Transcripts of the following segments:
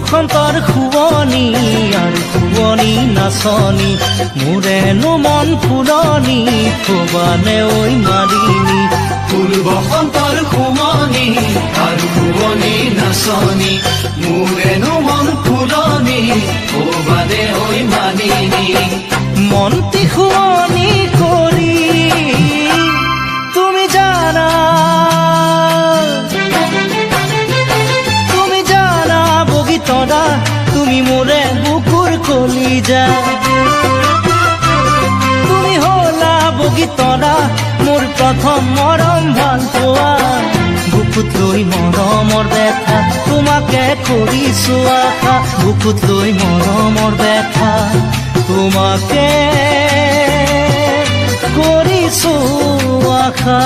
বসন্তৰ শুৱনি আৰু শুৱনি নাচনি মোৰেনো মন ফুলনি থবানে ঐ মালিনী ফুল বসন্তৰ শুৱনি আৰু শুৱনি নাচনি মোৰেনো মন ফুলনি থবানে ঐ মালিনী মনটি শুৱনি কৰি তুমি জানা বগীতৰা তুমি মোৰে বুকুৰ কলিজা তুমি হলা বগীতৰা মোৰ প্ৰথম মৰম ভাল পোৱা বুকুত লৈ মৰমৰ বেথা তোমাকে কৰিছো আশা বুকুত লৈ মৰমৰ বেথা তোমাকে কৰিছো আশা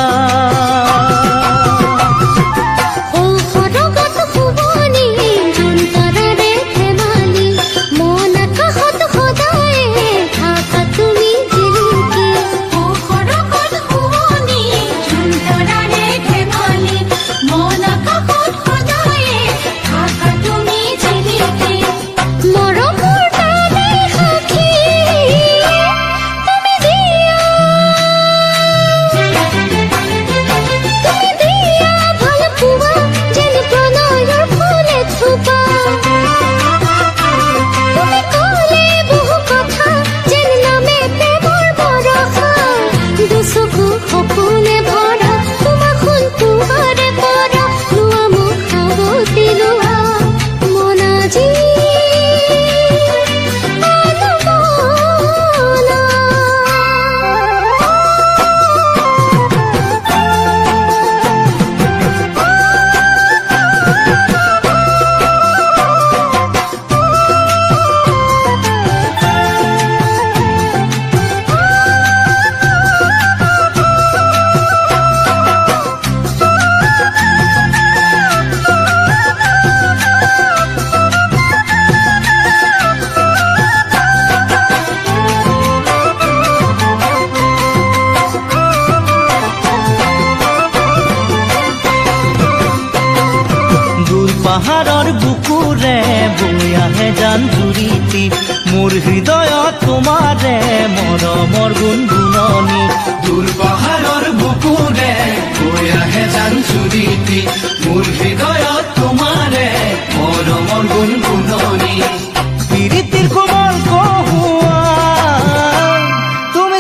পাহাৰৰ বুকুৰে বৈ আহে জান জুৰিতি মোৰ হৃদয়ত তোমাৰে মৰমৰ গুণগুণনি দূৰ পাহাৰৰ বুকুৰে বৈ আহে জান জুৰিতি মোৰ হৃদয়ত তোমাৰে মৰমৰ গুণগুণনি প্ৰীতিৰ কোমল কহুৱা তুমি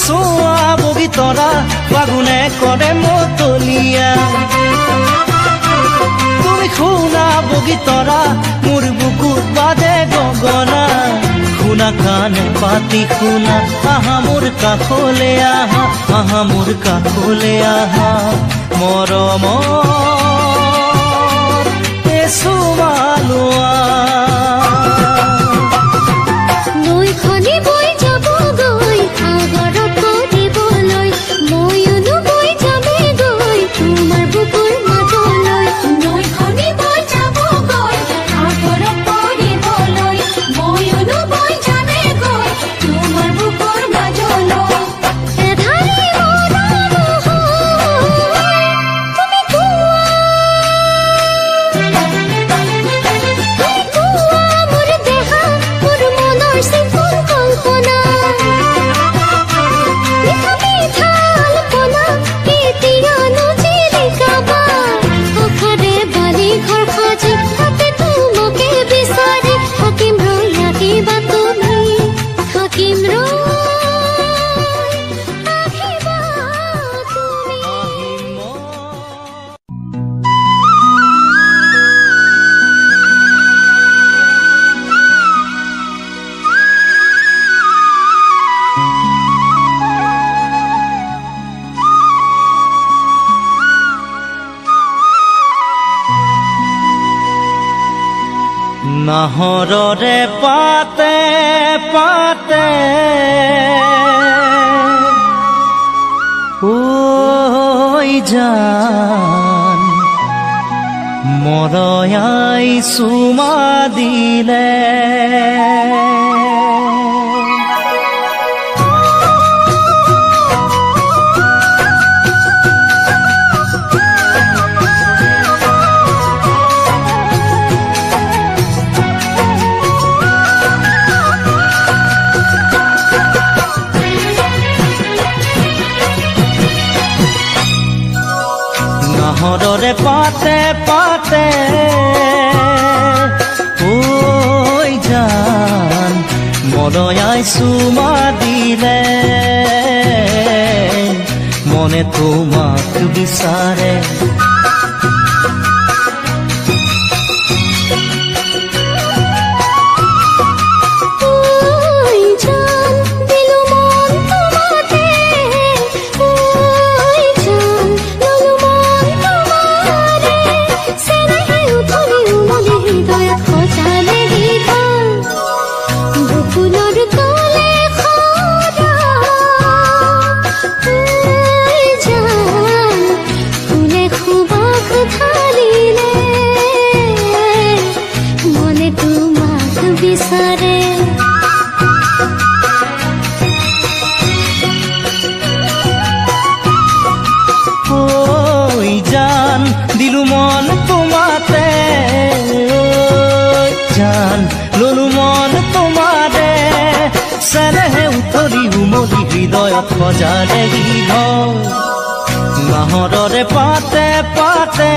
চোৱা বগীতৰা ফাগুনে কৰে মতলীয়া তুমি শুনা বগীতৰা মোৰ বুকুত বাজে গগনা শুনা কাণে পাতি শুনা আহা মোৰ কাষলে আহা মোৰ কাষলে আহা মৰমৰ চুমালোৱা নাহৰৰে পাতে পাতে ঐ জান মৰয়াই চুমা দিলে নাহৰৰে পাতে পাতে ঐ জান মনয়াই চুমা দিলে মনে তোমাক বিচাৰে হৃদয়ত সজালে ঘৰ নাহৰৰে পাতে পাতে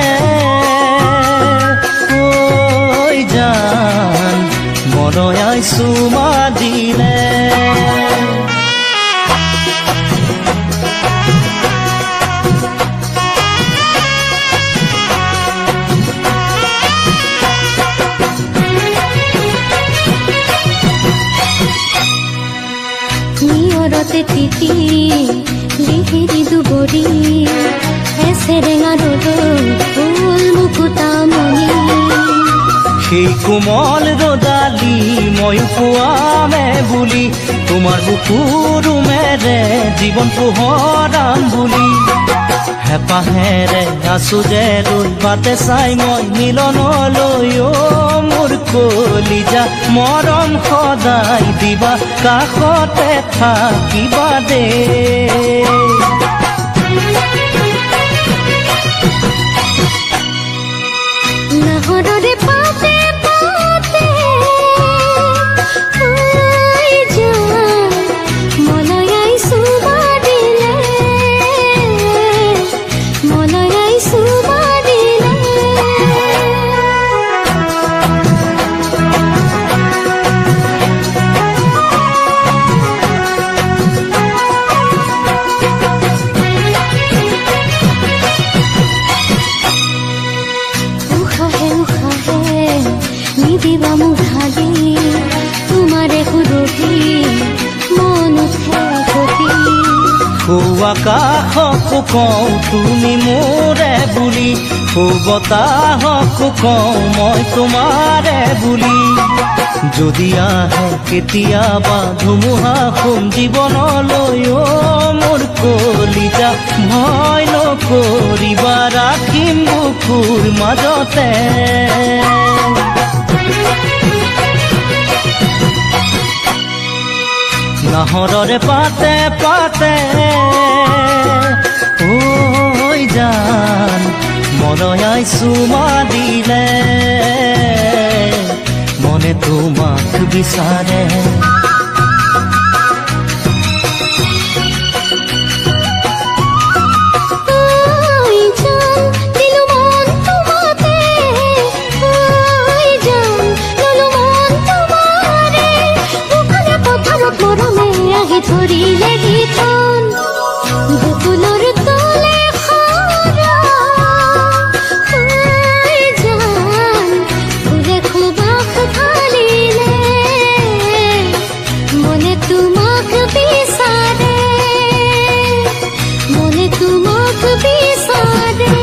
ঐ জান মনয়াই চুমা দিলে তিতি লিহিৰি দুবৰি এছেৰেঙা ৰ'দৰ ফুল মুকুতামণি সেই কোমল ৰ'দালি মই পোৱামে বুলি তোমাৰ বুকুৰুমেৰে জীৱন পোহৰাম বুলি হেঁপাহেৰে আছো যে ৰৈ বাটে চাই মই মিলনলৈ মোৰ কলিজা মৰম সদায় দিবা কাষতে থাকিবা দে নাহৰৰে পাতে পাতে ঐ জান মনয়াই চুমা দিলে মনয়াই চুমা দিলে নিদিবা মুখালি তোমাৰে সুৰভি মন উঠে কবি আকাশকো কওঁ তুমি মোৰে বুলি বতাহকো কওঁ মই তোমাৰে বুলি যদি আহে কেতিয়াবা ধুমুহা সোম জীৱনলৈ মোৰ কলিজা ভয় নকৰিবা ৰাখিম বুকুৰ মাজতে নাহৰৰে পাতে পাতে ঐ জান মনয়াই চুমা দিলে মনে তোমাক বিচাৰে ধৰিলে গীতন বুকুলৰ তলে খৰা জান ফুলে খুবাক ঢালিলে মনে তোমাক বিচাৰে মনে তোমাক বিচাৰে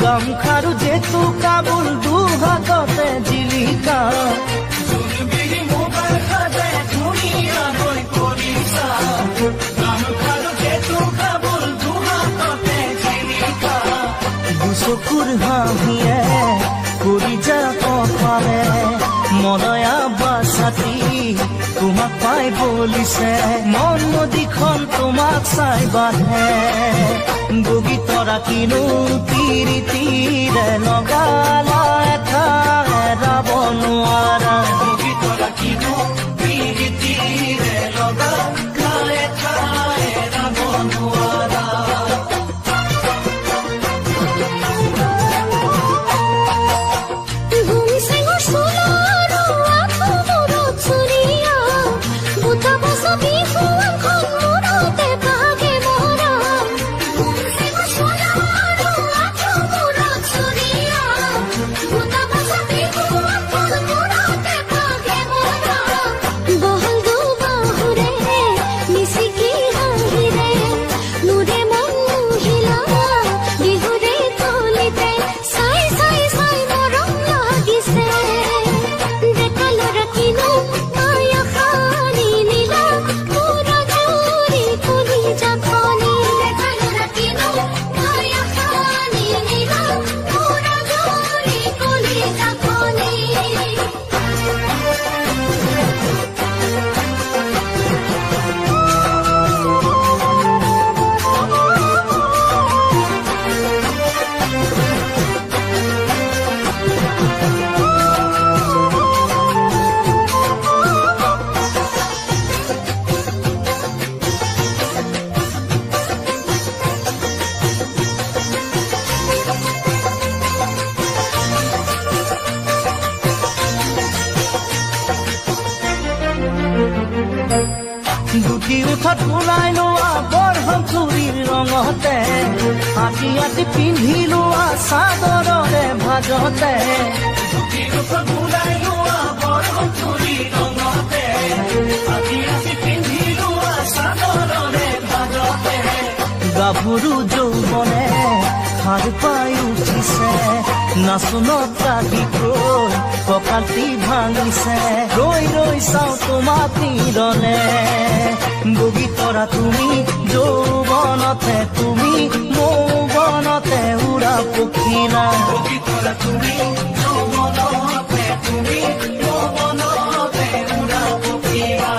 গামখাৰু যেতু কাবুল দুহাততে জিলিকা হাঁহিয়ে কৰি যা কপালে মনয়া বাছাতি তোমাক পাই বলিছে মন নদীখন তোমাক চাই বাঢ়ে বগী তৰা কিনো তিৰি তিৰে লগালা এটা এৰাব নোৱাৰা বগী তৰা কিনো তিৰি তিৰে লগালা এটা এৰাব নোৱাৰা দুটি উঠত ওলাই লোৱা বৰহম চুৰিৰ ৰঙতে আঁতি আঁতি পিন্ধি লোৱা চাদৰৰে ভাজতে দুটি উঠত ওলাই লোৱা বৰহম চুৰিৰ ৰঙতে আঁতি আঁতি পিন্ধি লোৱা চাদৰৰে ভাজতে গাভৰু যৌৱনে সাৰ পাই উঠিছে নাচনত লাগি কঁকালটি ভাঙিছে ৰৈ ৰৈ চাওঁ তোমাক নিৰলে বগী তৰা তুমি যৌৱনতে তুমি মৌৱনতে উৰা পখিলা বগী তৰা তুমি যৌৱনতে তুমি মৌৱনতে উৰা পখিলা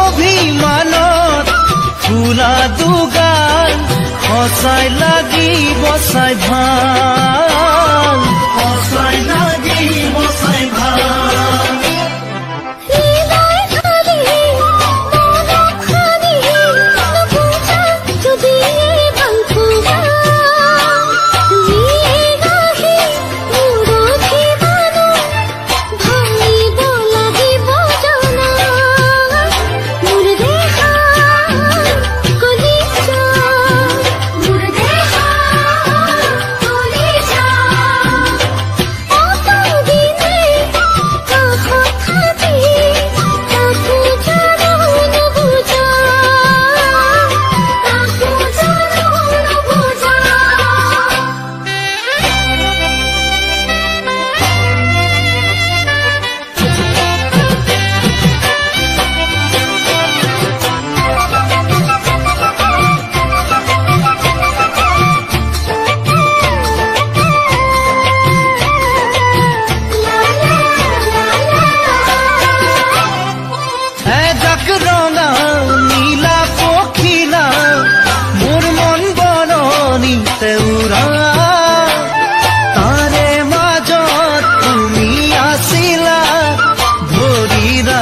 অভিমানত ফুলা দুগাল সঁচাই লাগিব চাই ভাল সঁচাই লাগিব চাই ভাল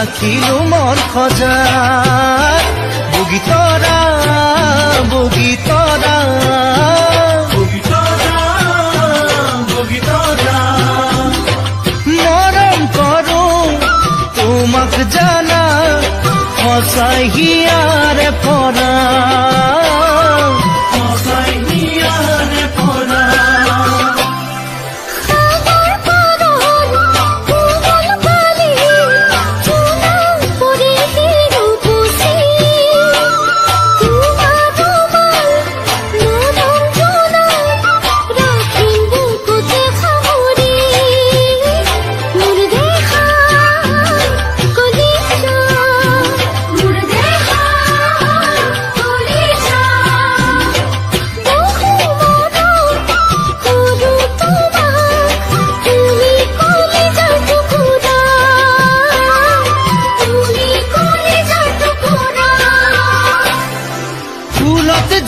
রাখিলো মন খজাত বগীতৰা বগীতৰা বগীতৰা বগীতৰা মৰম কৰো তোমাক জানা সঁচাই হিয়াৰে পৰা সঁচাই হিয়াৰে পৰা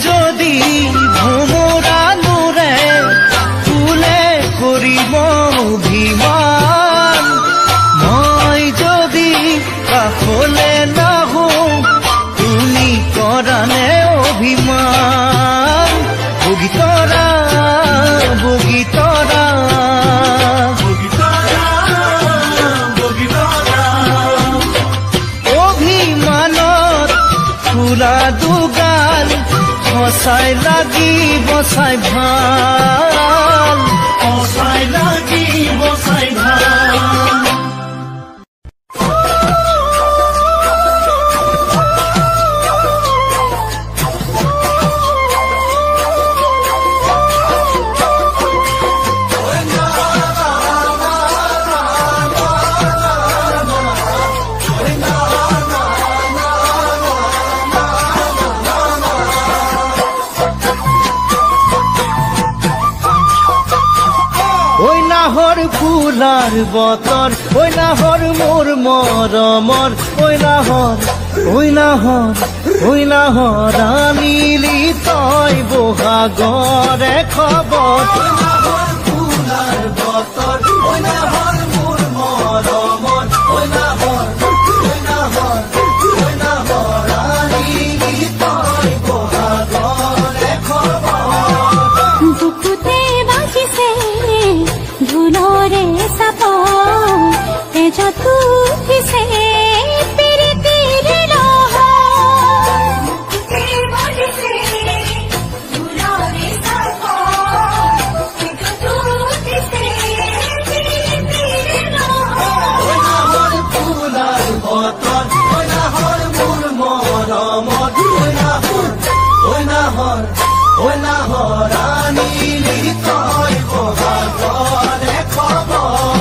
যদি ভোমৰা নুৰে ফুলে কৰিব অভিমান মই যদি কাষলে নাহো তুমি কৰানে অভিমান বগীতৰা বগীতৰা বগীতৰা বগীতৰা অভিমানত ফুলা দুগাল সঁচাই লাগিব চাই ভাল সঁচাই লাগিব চাই ভাল নাহৰ ফুলাৰ বতৰ ঐ নাহৰ মোৰ মৰমৰ ঐ নাহৰ আনিলি তই বহাগৰে খবৰ ফুলাৰ বতৰ ঐ নাহৰ মোৰ মৰমৰ ঐ নাহৰ আনিলি তই বহাগৰে খবৰ বুকুতে বাজিছে ধুলৰে চাপ তেজত উঠিছে প্ৰীতিৰ লহ বুকুতে বাজিছে ধুলৰে চাপ তেজত উঠিছে প্ৰীতিৰ লহ ঐ নাহৰ ফুলাৰ বতৰ ঐ নাহৰ মোৰ মৰমৰ ঐ নাহৰ আনিলি তই বহাগৰে খবৰ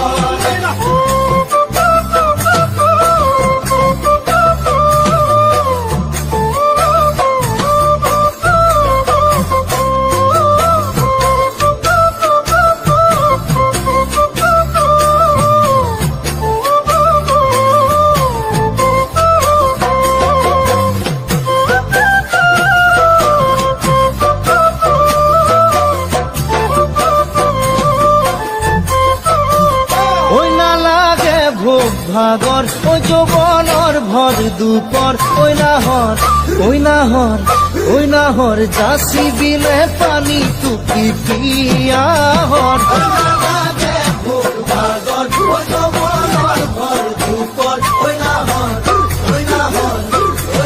ভোগ ভাগৰ ঐ যৌৱনৰ ভৰ দুপৰ ঐ নাহৰ যাচি বিলে পানী টুকি পিয়াহৰ ভোগ ভাগৰ ঐ যৌৱনৰ ভৰ দুপৰ ঐ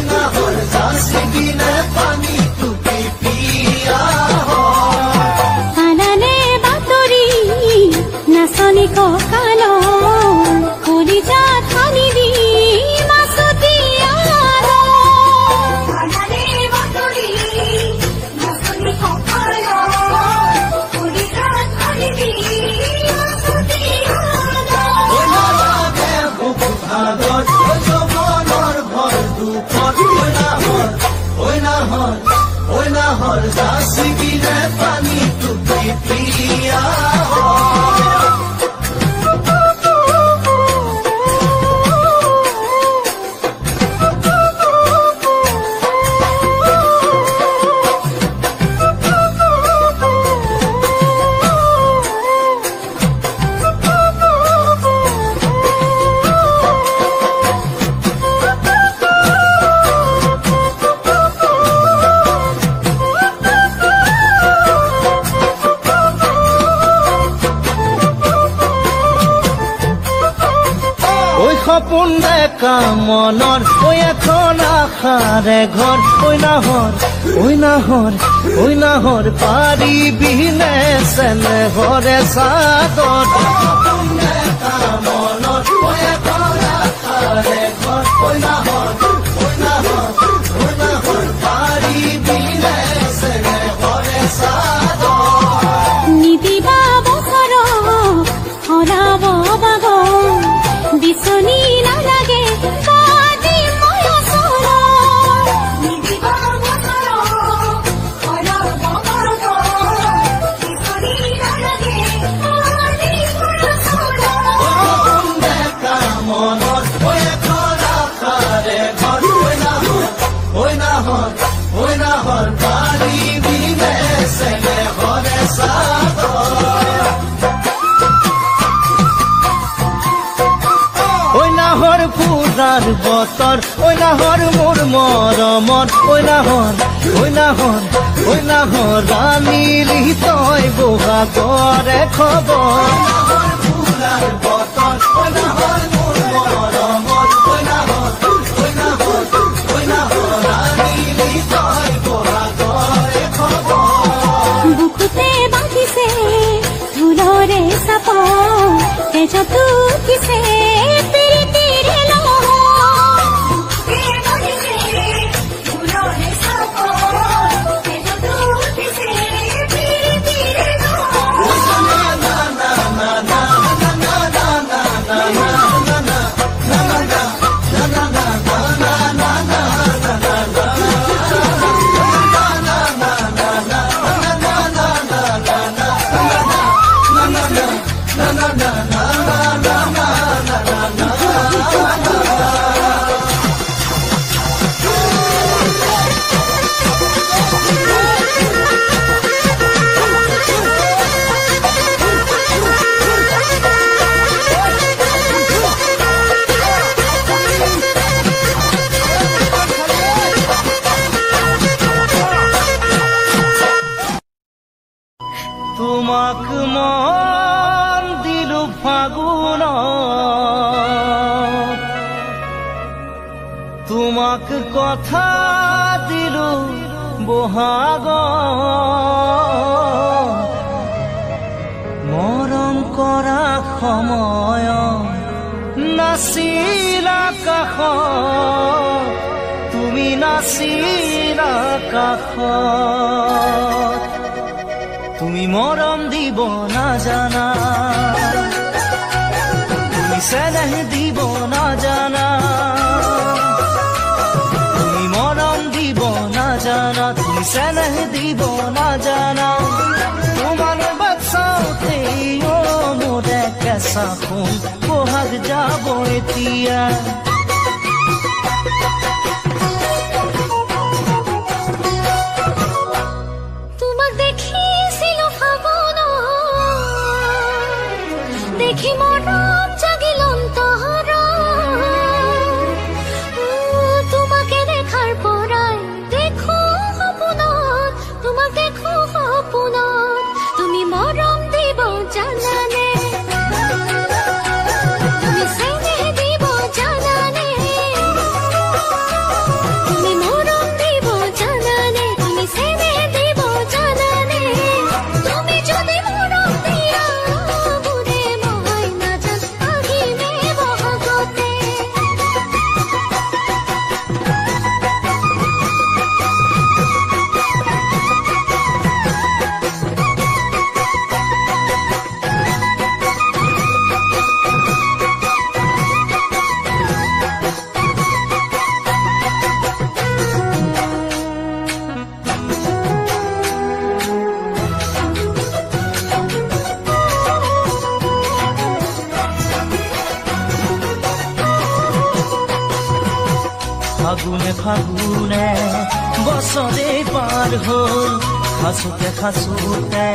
নাহৰ যাচি বিলে পানী টুকি পিয়াহৰ আনানে বাতৰি নাচনি ককালো কলিজা থানি দি মাছতি আলো আনানে বাতৰি নাচনি ককালো কলিজা থানি দি মাছতি আলো ভোগ ভাগৰ ঐ যৌৱনৰ ভৰ দুপৰ ঐ নাহৰ যাচি বিলে পানী টুকি পিয়াহৰ সপোন দেখা মনৰ ঐ এখন আশাৰে ঘৰ ঐ নাহৰ পাৰিবিনে চেনেহৰে চাদৰ সপোন দেখা মনৰ ঐ এখন আশাৰে ঘৰ ঐ নাহৰ পাৰিবিনে চেনেহৰে চাদৰ নিদিবা বছৰ হৰাব বাগ বিচনী নালাগে কাদি মই ওচৰ নিদিবা বছৰ হৰাব বাগ বিচনী নালাগে কাদি মই ওচৰ দেখা মনৰ ঐ এখন আশাৰে ঘৰ ঐ নাহৰ পাৰিবিনে চেনেহৰে চাদৰ ঐ নাহৰ ফুৰাৰ বতৰ ঐ নাহৰ মোৰ মৰমত ঐ নাহৰ ৰাণীলি তই বহাগৰে খবৰ নাহৰ ফুৰাৰ বতৰ ঐ নাহৰ মোৰ মৰমত ঐ নাহৰ ৰাণীলি তই বহাগৰে খবৰ বুকুতে বান্ধিছে ঢোলৰে চাপ তেজতো কিছে প্ৰীতিৰে লহ ঢোলৰে চাপ তেজতো কিছে প্ৰীতিৰে লহ তোমাক মন দিলো ফাগুনত তোমাক কথা দিলো বহাগত মৰম কৰা সময়ত নাচিলা কাষত তুমি নাচিলা কাষত তুমি মৰম দিব নাজানা তুমি চেনেহ দিব নাজানা তুমি মৰম দিব নাজানা তুমি চেনেহ দিব নাজানা তোমাৰ বাচ্চাতে মোৰে কেঁচা খুন বহাগ যাব এতিয়া দেখি মনত জাগিল অন্তৰত ফাগুনে ফাগুনে বছৰে পাৰ হ'ল খাচোতে খাচোতে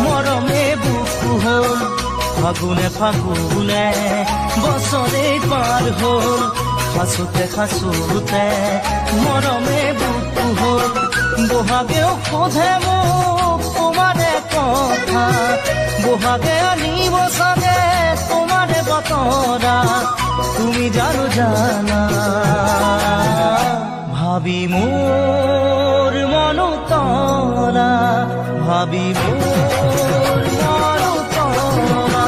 মৰমে বুকু হ'ল ফাগুনে ফাগুনে বছৰে পাৰ হ'ল খাচোতে খাচোতে মৰমে বুকু হ'ল বহাগেও সোধে মোক তোমাৰে কথা বহাগে আনিব চাগে তোমাৰে বতৰা তুমি জানো জানা ভাবি মোৰ মনো তৰা ভাবি মোৰ মনো তৰা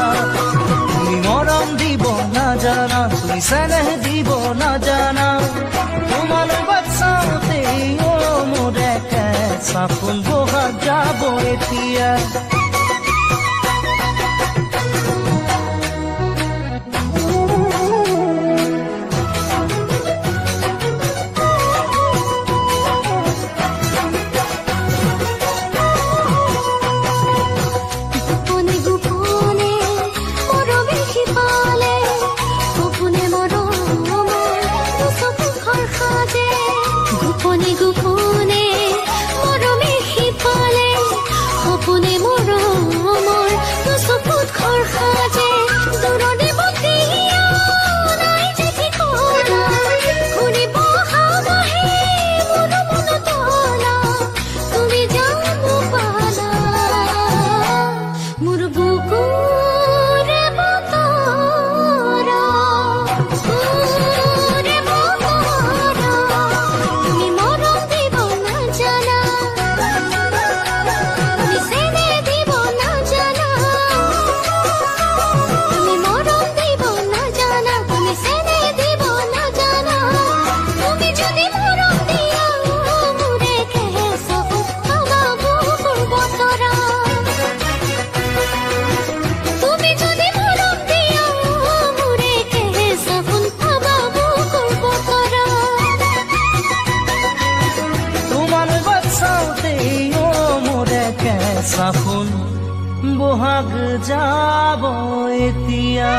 তুমি মৰম দিব নাজানা তুমি চেনেহ দিব নাজানা তোমাৰ বাচ্চাতে ও মোৰে কেঁচা ফুল বহাগ যাব এতিয়া সাফুন বহাগ যাব এতিয়া